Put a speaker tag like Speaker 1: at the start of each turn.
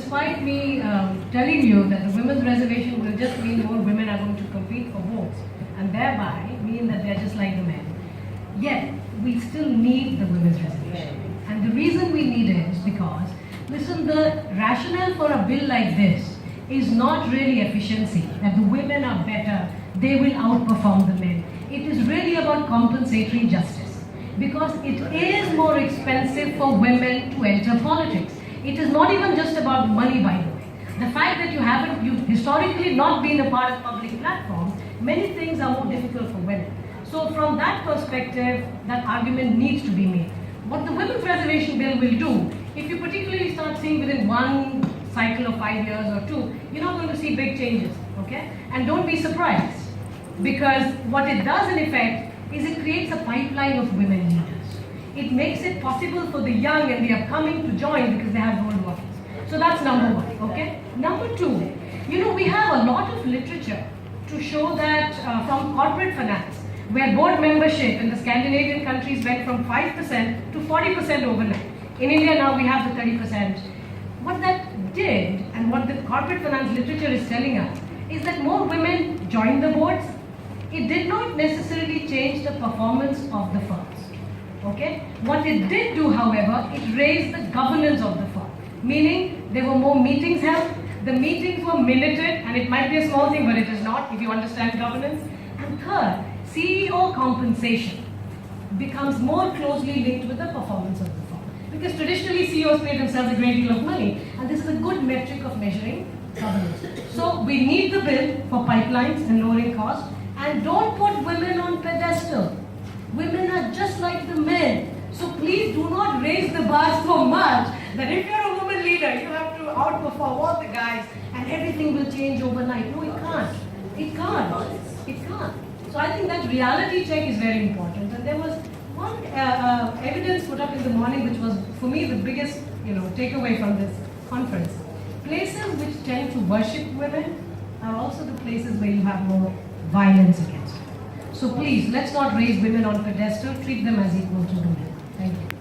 Speaker 1: despite me telling you that the women's reservation will just mean more women are going to compete for votes and thereby mean that they're just like the men, yet we still need the women's reservation. And the reason we need it is because, listen, the rationale for a bill like this is not really efficiency, that the women are better, they will outperform the men. It is really about compensatory justice, because it is more expensive for women to enter politics. It is not even just about money, by the way. The fact that you've historically not been a part of public platforms, many things are more difficult for women. So from that perspective, that argument needs to be made. What the women's reservation bill will do, if you particularly start seeing within one cycle of 5 years or 2, you're not going to see big changes, okay? And don't be surprised, because what it does in effect is it creates a pipeline of women leaders. It makes it possible for the young and the upcoming to join because they have role models. So that's number one, okay? Number two, we have a lot of literature to show that from corporate finance, where board membership in the Scandinavian countries went from 5% to 40% overnight. In India now we have the 30%. What that did, and what the corporate finance literature is telling us, is that more women joined the boards. It did not necessarily change the performance of the firms. Okay? What it did do, however, it raised the governance of the firm. Meaning, there were more meetings held, the meetings were minuted, and it might be a small thing, but it is not, if you understand governance. And third, CEO compensation becomes more closely linked with the performance of the firm. Because traditionally, CEOs pay themselves a great deal of money, and this is a good metric of measuring governance. So, we need the bill for pipelines and lowering costs, and don't put women on pedestal. Women are just like the men. So please do not raise the bar so much that if you're a woman leader, you have to outperform all the guys and everything will change overnight. No, it can't. It can't. It can't. So I think that reality check is very important. And there was one evidence put up in the morning, which was, for me, the biggest takeaway from this conference. Places which tend to worship women are also the places where you have more violence against them. So please, let's not raise women on pedestal, treat them as equal to the men. Thank you.